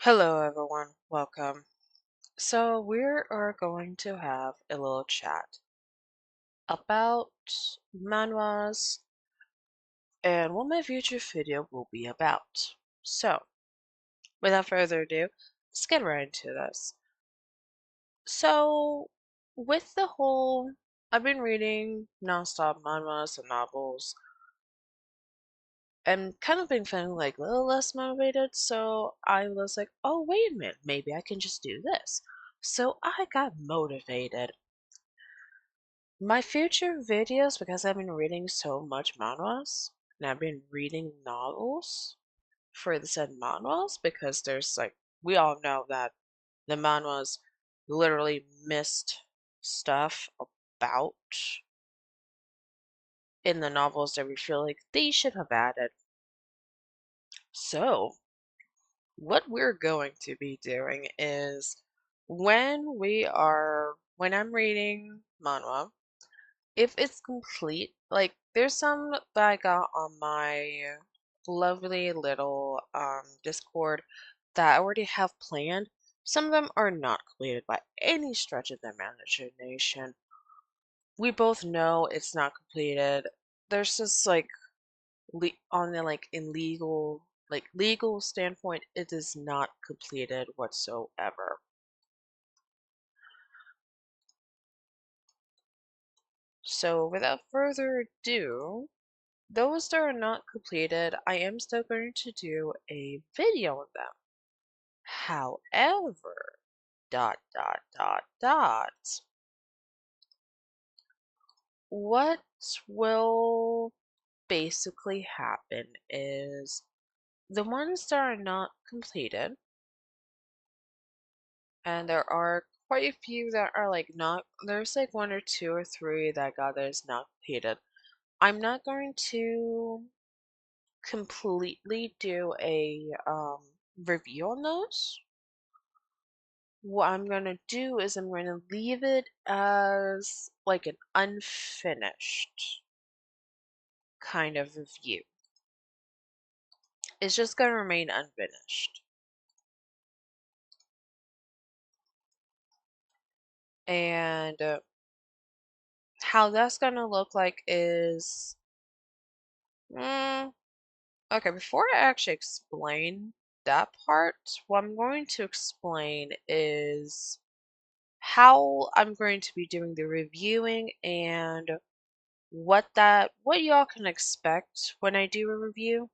Hello, everyone. Welcome. So, we are going to have a little chat about manhwas and what my future video will be about. So, without further ado, let's get right into this. So, with the whole, I've been reading nonstop manhwas and novels and kind of been feeling like a little less motivated. So, I was like, oh, wait a minute, maybe I can just do this. So, I got motivated. My future videos, because I've been reading so much manhwas, and I've been reading novels for the said manhwas, because we all know that the manhwas literally missed stuff about in the novels that we feel like they should have added. So, what we're going to be doing is when I'm reading manhwa, if it's complete, like there's some that I got on my lovely little Discord that I already have planned. Some of them are not completed by any stretch of the imagination. We both know it's not completed. There's just on the in legal standpoint, it is not completed whatsoever. So without further ado, those that are not completed, I am still going to do a video of them. However, dot dot dot dot, what will basically happen is the ones that are not completed, and there are quite a few that are there's like one or two or three that got that is not completed. I'm not going to completely do a review on those. What I'm going to do is I'm going to leave it as like an unfinished kind of review. It's just going to remain unfinished. And how that's going to look like is. Okay, before I actually explain that part, what I'm going to explain is how I'm going to be doing the reviewing and what y'all can expect when I do a review.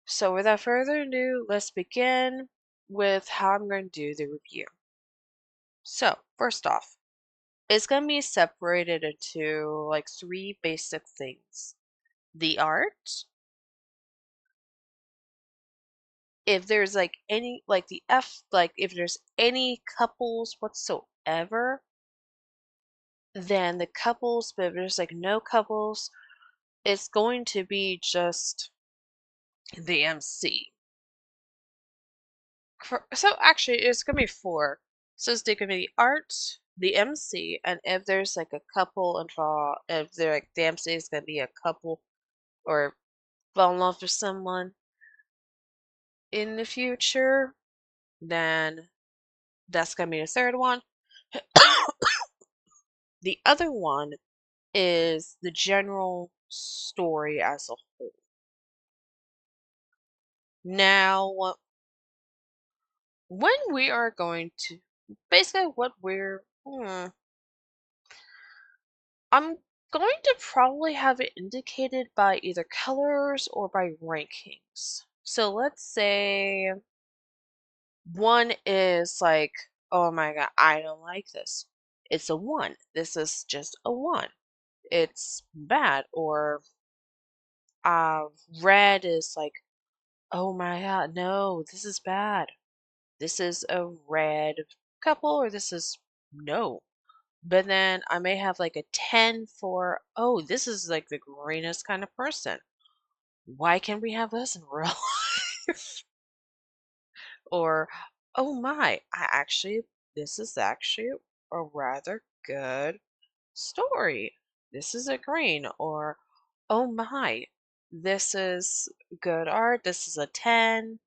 So without further ado, let's begin with how I'm going to do the review. So first off, it's going to be separated into like three basic things. The art, if there's if there's any couples whatsoever, then the couples, but if there's like no couples, it's going to be just the MC. So actually, it's gonna be four. So it's gonna be the art, the MC, and if there's like a couple involved, if they're like the MC is gonna be a couple or fall in love with someone in the future, then that's gonna be the third one. The other one is the general story as a whole. Now, when we are going to basically what I'm going to probably have it indicated by either colors or by rankings. So let's say one is like, oh my god, I don't like this. It's a one. This is just a one. It's bad. Or uh, red is like, oh my god, no, this is bad. This is a red couple, or this is no. But then I may have like a 10 for, oh, this is like the greenest kind of person. Why can't we have this in real life? Or, oh my, this is actually a rather good story. This is a green. Or, oh my, this is good art, this is a 10.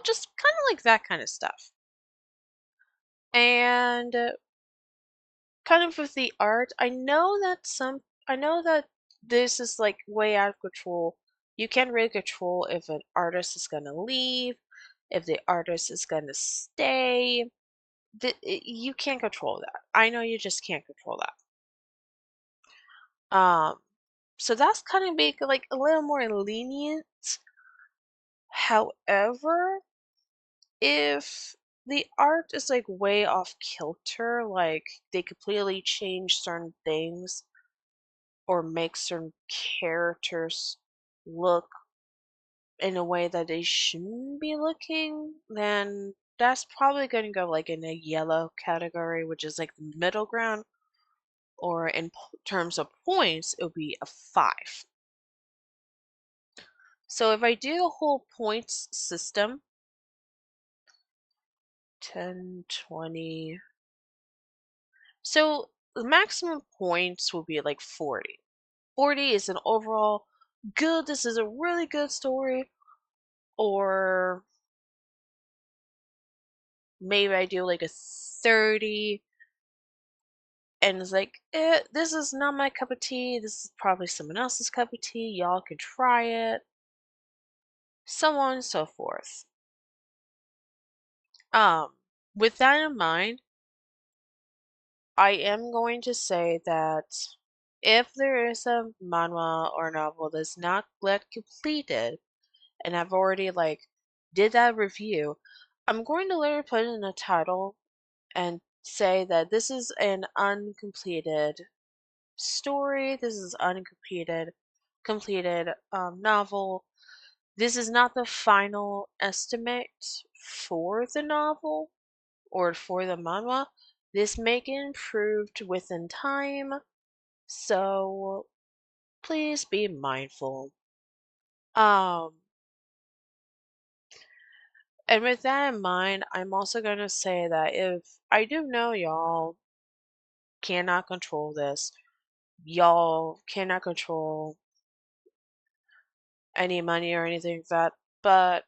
Just kind of like that kind of stuff. And kind of with the art, I know that this is like way out of control. You can't really control if an artist is going to leave, if the artist is going to stay. You can't control that. I know you just can't control that. So that's kind of being like a little more lenient. However, if the art is like way off kilter, like they completely change certain things or make certain characters look in a way that they shouldn't be looking, then that's probably going to go like in a yellow category, which is like the middle ground, or in terms of points, it would be a 5. So if I do the whole points system, 10, 20. So the maximum points will be like 40. 40 is an overall good, this is a really good story, or maybe I do like a 30 and it's like, this is not my cup of tea, this is probably someone else's cup of tea, y'all can try it, so on and so forth. With that in mind, I am going to say that if there is a manhwa or novel that's not yet completed, and I've already like did that review, I'm going to literally put in a title and say that this is an uncompleted story. This is completed novel. This is not the final estimate for the novel or for the manhwa. This may get improved within time, so please be mindful. Um, and with that in mind, I'm also going to say that if I do know y'all cannot control this, y'all cannot control any money or anything like that, but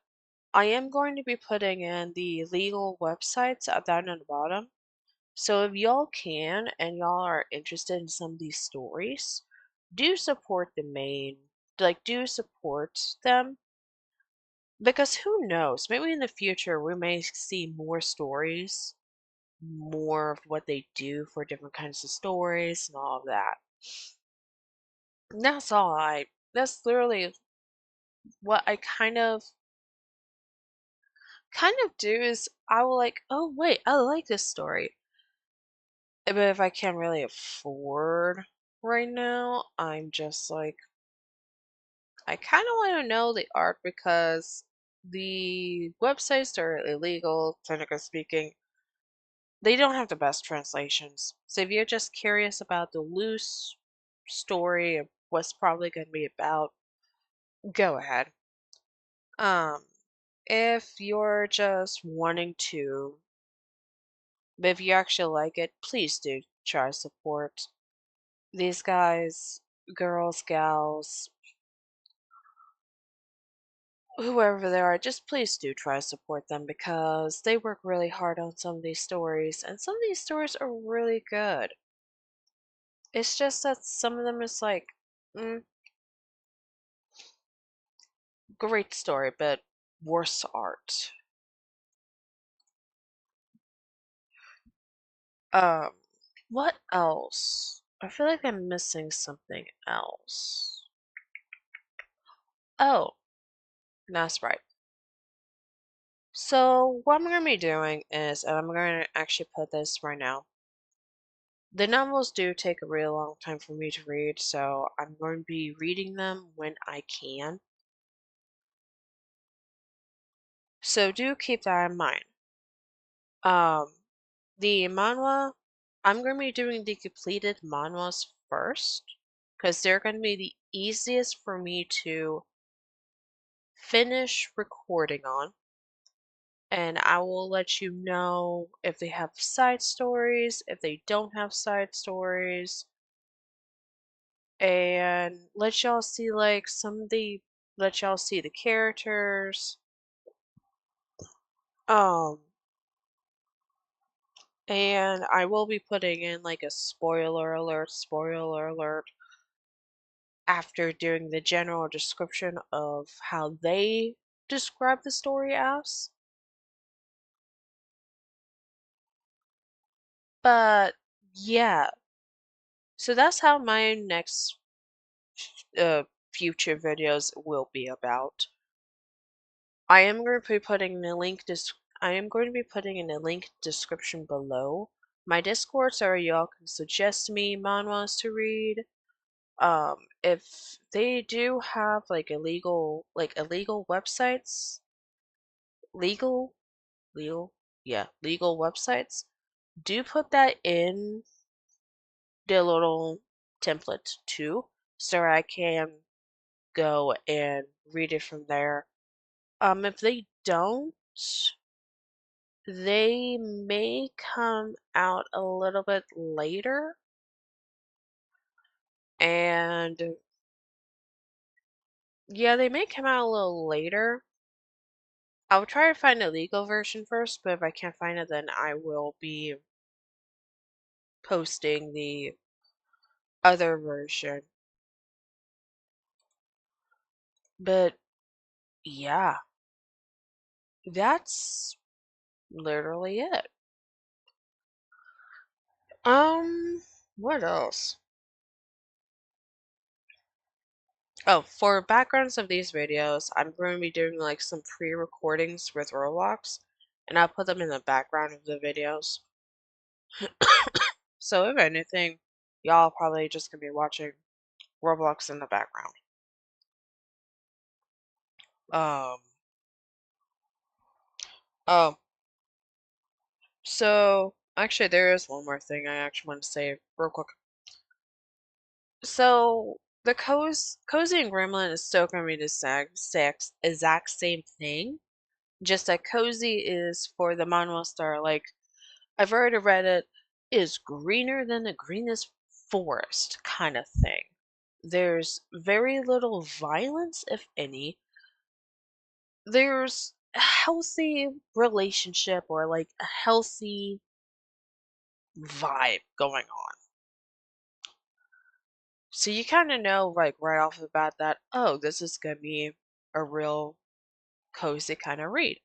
I am going to be putting in the legal websites down at the bottom. So if y'all can and y'all are interested in some of these stories, do support do support them, because who knows, maybe in the future we may see more stories, more of what they do for different kinds of stories and all of that. And that's literally what I kind of do is I will like, oh wait, I like this story. But if I can't really afford right now, I'm just like, I kind of want to know the art because the websites are illegal, technically speaking. They don't have the best translations. So if you're just curious about the loose story of what's probably going to be about, go ahead. Um, if you're just wanting to, but if you actually like it, please do try to support these guys, girls, gals, whoever they are. Just please do try to support them because they work really hard on some of these stories, and some of these stories are really good. It's just that some of them is like, mm, great story, but worse art. Um, what else? I feel like I'm missing something else. Oh, that's right. So what I'm going to be doing is, and I'm going to actually put this right now. The novels do take a real long time for me to read, so I'm going to be reading them when I can. So do keep that in mind. Um, the manhwa, I'm going to be doing the completed manhwas first, because they're going to be the easiest for me to finish recording on. And I will let you know if they have side stories, if they don't have side stories, and let y'all see like let y'all see the characters. Um, and I will be putting in like a spoiler alert, after doing the general description of how they describe the story as. But yeah, so that's how my next uh, future videos will be about. I am going to be putting the I am going to be putting in a link description below my Discord, so y'all can suggest me manhwas to read. If they do have like illegal websites, legal, legal, yeah, legal websites, do put that in the little template too, so I can go and read it from there. If they don't, they may come out a little bit later, and yeah, they may come out a little later. I'll try to find a legal version first, but if I can't find it, then I will be posting the other version. But yeah, that's literally it. What else? Oh, for backgrounds of these videos, I'm going to be doing like some pre-recordings with Roblox, and I'll put them in the background of the videos. So if anything, y'all probably just gonna be watching Roblox in the background. Um, oh, so actually there is one more thing I actually want to say real quick. So the cozy and gremlin is still gonna be the exact same thing. Just that cozy is for the manhwa star, like I've already read it, is greener than the greenest forest kind of thing. There's very little violence, if any. There's a healthy relationship or like a healthy vibe going on. So you kind of know like right off the bat that, oh, this is going to be a real cozy kind of read.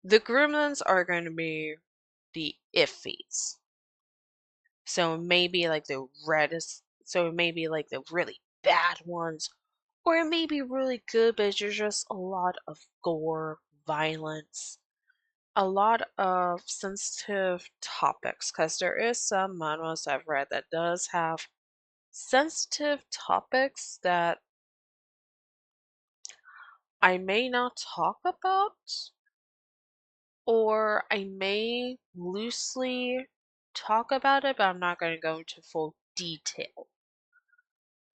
The gremlins are going to be the iffies. So maybe like the reddest, so maybe like the really bad ones, or it may be really good, but there's just a lot of gore, violence, a lot of sensitive topics, because there is some manhwas I've read that does have sensitive topics that I may not talk about, or I may loosely talk about it, but I'm not going to go into full detail.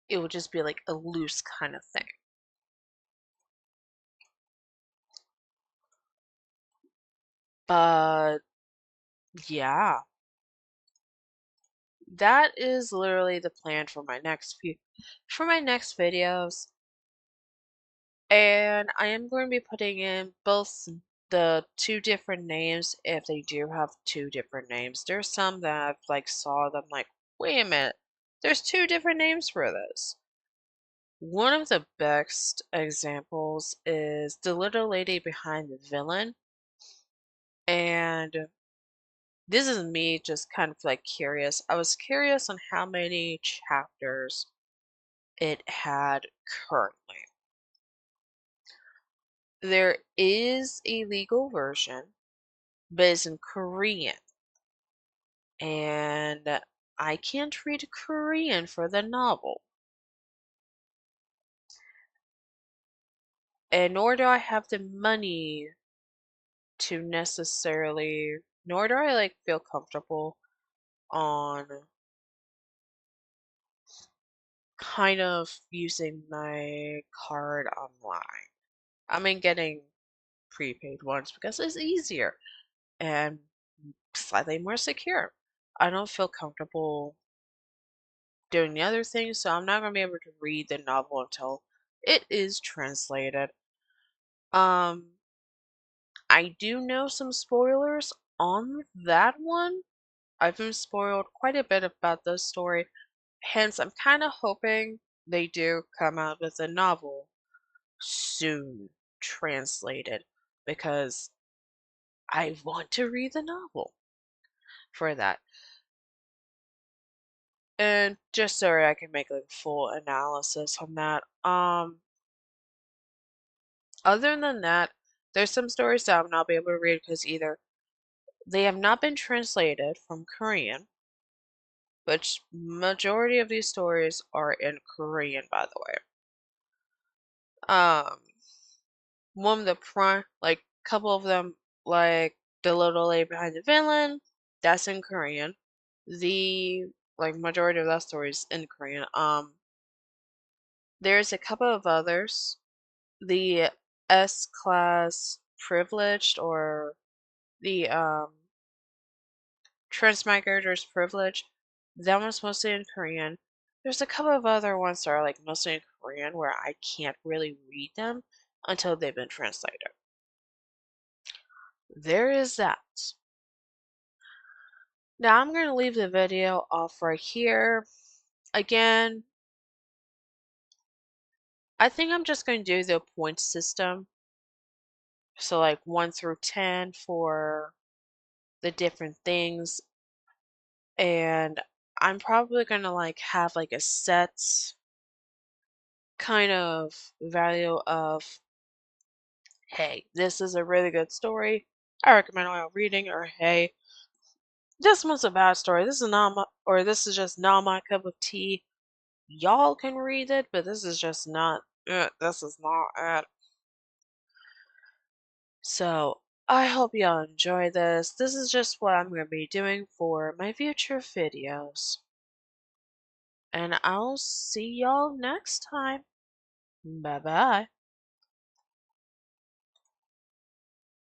It would just be like a loose kind of thing. But yeah, that is literally the plan for my next videos. And I am going to be putting in both the two different names if they do have two different names. There's some that I've like saw them like, wait a minute, there's two different names for this. One of the best examples is the little lady behind the villain. And this is me just kind of like curious. I was curious on how many chapters it had currently. There is a legal version, but it's in Korean. And I can't read Korean for the novel. And nor do I have the money to necessarily, nor do I like feel comfortable on kind of using my card online. I mean, getting prepaid ones because it's easier and slightly more secure. I don't feel comfortable doing the other thing, so I'm not going to be able to read the novel until it is translated. Um, I do know some spoilers on that one. I've been spoiled quite a bit about this story, hence, I'm kind of hoping they do come out with a novel soon translated because I want to read the novel for that. And just so I can make like full analysis on that. Other than that, there's some stories that I'll not be able to read because either they have not been translated from Korean, which majority of these stories are in Korean, by the way. Um, one of the prime, like couple of them, like the little lady behind the villain, that's in Korean. The like majority of that story is in Korean. There's a couple of others. The S class privileged or the transmigrators privilege, that one's mostly in Korean. There's a couple of other ones that are like mostly in Korean where I can't really read them until they've been translated. There is that. Now I'm going to leave the video off right here. Again, I think I'm just going to do the point system. So like 1 through 10 for the different things. And I'm probably going to like have like a set kind of value of, hey, this is a really good story. I recommend while reading, or hey, this one's a bad story. This is not my, or this is just not my cup of tea. Y'all can read it, but this is just not it. This is not it. So, I hope y'all enjoy this. This is just what I'm going to be doing for my future videos. And I'll see y'all next time. Bye bye.